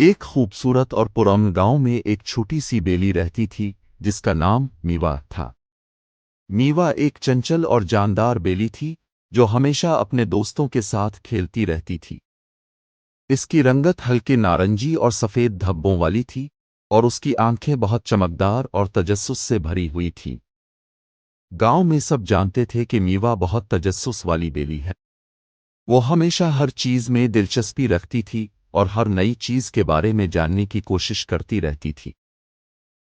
एक खूबसूरत और पुरान गांव में एक छोटी सी बेली रहती थी जिसका नाम मीवा था। मीवा एक चंचल और जानदार बेली थी जो हमेशा अपने दोस्तों के साथ खेलती रहती थी। इसकी रंगत हल्के नारंगी और सफ़ेद धब्बों वाली थी और उसकी आंखें बहुत चमकदार और तजस्सुस से भरी हुई थीं। गांव में सब जानते थे कि मीवा बहुत तजस्सुस वाली बेली है। वो हमेशा हर चीज़ में दिलचस्पी रखती थी और हर नई चीज़ के बारे में जानने की कोशिश करती रहती थी।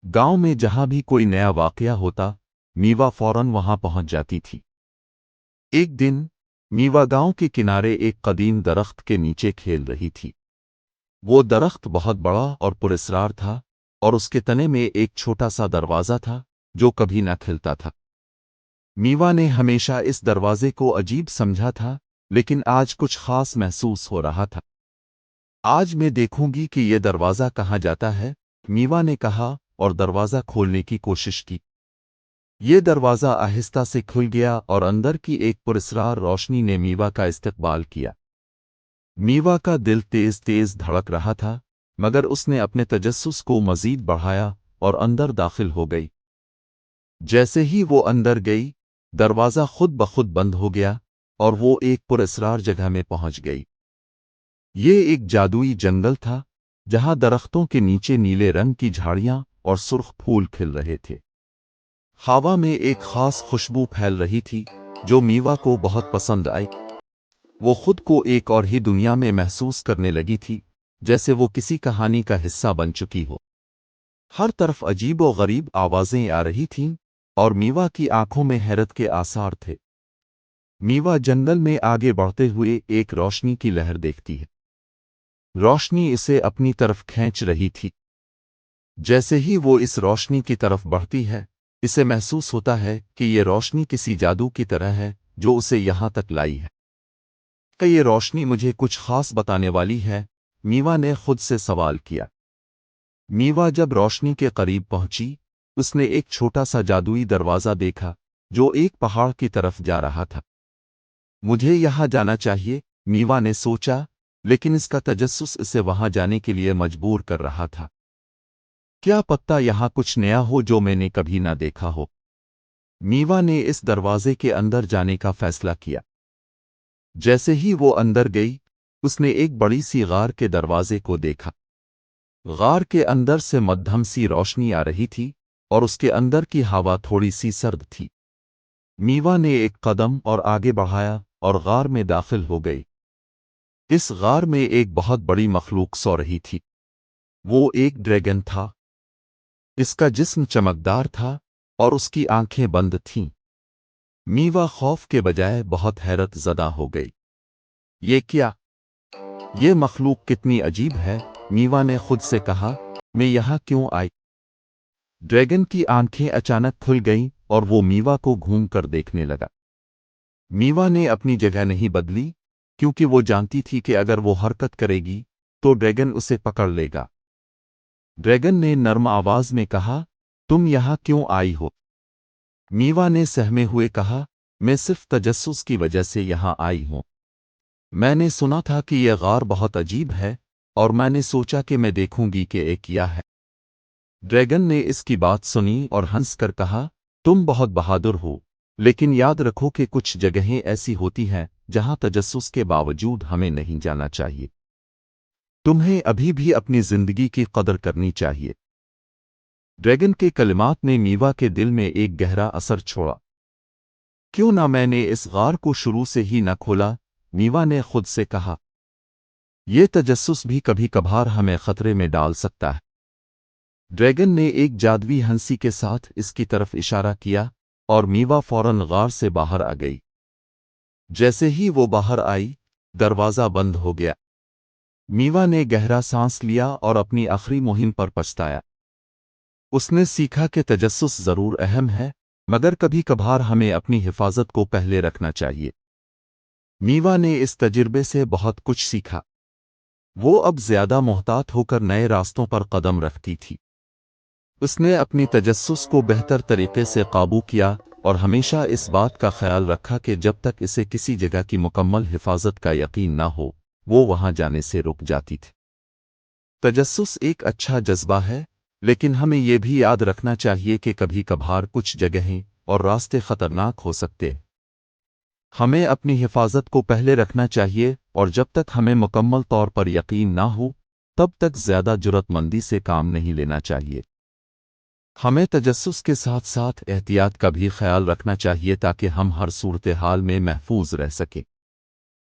गांव में जहां भी कोई नया वाकया होता, मीवा फौरन वहां पहुंच जाती थी। एक दिन मीवा गांव के किनारे एक कदीम दरख्त के नीचे खेल रही थी। वो दरख्त बहुत बड़ा और पुरस्कार था और उसके तने में एक छोटा सा दरवाज़ा था जो कभी न खिलता था। मीवा ने हमेशा इस दरवाजे को अजीब समझा था, लेकिन आज कुछ खास महसूस हो रहा था। आज मैं देखूंगी कि ये दरवाज़ा कहाँ जाता है, मीवा ने कहा और दरवाज़ा खोलने की कोशिश की। ये दरवाज़ा आहिस्ता से खुल गया और अंदर की एक पुरस्कार रोशनी ने मीवा का इस्तकबाल किया। मीवा का दिल तेज तेज धड़क रहा था, मगर उसने अपने तजस्सुस को मज़ीद बढ़ाया और अंदर दाखिल हो गई। जैसे ही वो अंदर गई, दरवाज़ा खुद ब खुद बंद हो गया और वो एक पुरस्कार जगह में पहुंच गई। ये एक जादुई जंगल था जहां दरख्तों के नीचे नीले रंग की झाड़ियां और सुर्ख फूल खिल रहे थे। हवा में एक खास खुशबू फैल रही थी जो मीवा को बहुत पसंद आई। वो खुद को एक और ही दुनिया में महसूस करने लगी थी, जैसे वो किसी कहानी का हिस्सा बन चुकी हो। हर तरफ अजीब और गरीब आवाज़ें आ रही थीं और मीवा की आंखों में हैरत के आसार थे। मीवा जंगल में आगे बढ़ते हुए एक रोशनी की लहर देखती है। रोशनी इसे अपनी तरफ खींच रही थी। जैसे ही वो इस रोशनी की तरफ बढ़ती है, इसे महसूस होता है कि ये रोशनी किसी जादू की तरह है जो उसे यहाँ तक लाई है। कि ये रोशनी मुझे कुछ खास बताने वाली है, मीवा ने खुद से सवाल किया। मीवा जब रोशनी के करीब पहुंची, उसने एक छोटा सा जादुई दरवाज़ा देखा जो एक पहाड़ की तरफ जा रहा था। मुझे यहाँ जाना चाहिए, मीवा ने सोचा, लेकिन इसका तजस्सुस इसे वहां जाने के लिए मजबूर कर रहा था। क्या पता यहाँ कुछ नया हो जो मैंने कभी ना देखा हो। मीवा ने इस दरवाजे के अंदर जाने का फैसला किया। जैसे ही वो अंदर गई, उसने एक बड़ी सी गार के दरवाजे को देखा। गार के अंदर से मध्यम सी रोशनी आ रही थी और उसके अंदर की हवा थोड़ी सी सर्द थी। मीवा ने एक कदम और आगे बढ़ाया और गार में दाखिल हो गई। इस गार में एक बहुत बड़ी मखलूक सो रही थी। वो एक ड्रैगन था। इसका जिस्म चमकदार था और उसकी आंखें बंद थीं। मीवा खौफ के बजाय बहुत हैरत ज़दा हो गई। ये क्या? ये मखलूक कितनी अजीब है, मीवा ने खुद से कहा। मैं यहाँ क्यों आई? ड्रैगन की आंखें अचानक खुल गईं और वो मीवा को घूम कर देखने लगा। मीवा ने अपनी जगह नहीं बदली, क्योंकि वो जानती थी कि अगर वो हरकत करेगी तो ड्रैगन उसे पकड़ लेगा। ड्रैगन ने नर्म आवाज में कहा, तुम यहाँ क्यों आई हो? मीवा ने सहमे हुए कहा, मैं सिर्फ तजस्सुस की वजह से यहाँ आई हूँ। मैंने सुना था कि यह गार बहुत अजीब है और मैंने सोचा कि मैं देखूंगी कि ये क्या है। ड्रैगन ने इसकी बात सुनी और हंसकर कहा, तुम बहुत बहादुर हो, लेकिन याद रखो कि कुछ जगहें ऐसी होती हैं जहां तजस्सुस के बावजूद हमें नहीं जाना चाहिए। तुम्हें अभी भी अपनी जिंदगी की कदर करनी चाहिए। ड्रैगन के कलिमात ने मीवा के दिल में एक गहरा असर छोड़ा। क्यों ना मैंने इस गार को शुरू से ही न खोला, मीवा ने खुद से कहा। यह तजस्सुस भी कभी कभार हमें खतरे में डाल सकता है। ड्रैगन ने एक जादुई हंसी के साथ इसकी तरफ इशारा किया और मीवा फौरन गार से बाहर आ गई। जैसे ही वो बाहर आई, दरवाज़ा बंद हो गया। मीवा ने गहरा सांस लिया और अपनी आखिरी मुहिम पर पछताया। उसने सीखा कि तजस्सुस ज़रूर अहम है, मगर कभी कभार हमें अपनी हिफाजत को पहले रखना चाहिए। मीवा ने इस तजुर्बे से बहुत कुछ सीखा। वो अब ज़्यादा मोहतात होकर नए रास्तों पर कदम रखती थी। उसने अपनी तजस्सुस को बेहतर तरीके से काबू किया और हमेशा इस बात का ख्याल रखा कि जब तक इसे किसी जगह की मुकम्मल हिफाजत का यकीन न हो, वो वहां जाने से रुक जाती थी। تجسس ایک اچھا جذبہ ہے، لیکن ہمیں یہ بھی یاد رکھنا چاہیے کہ کبھی کبھار کچھ جگہیں اور راستے خطرناک ہو سکتے۔ ہمیں اپنی حفاظت کو پہلے رکھنا چاہیے، اور جب تک ہمیں مکمل طور پر یقین نہ ہو تب تک زیادہ جرات مندی سے کام نہیں لینا چاہیے۔ ہمیں تجسس کے ساتھ ساتھ احتیاط کا بھی خیال رکھنا چاہیے تاکہ ہم ہر صورتحال میں محفوظ رہ سکیں۔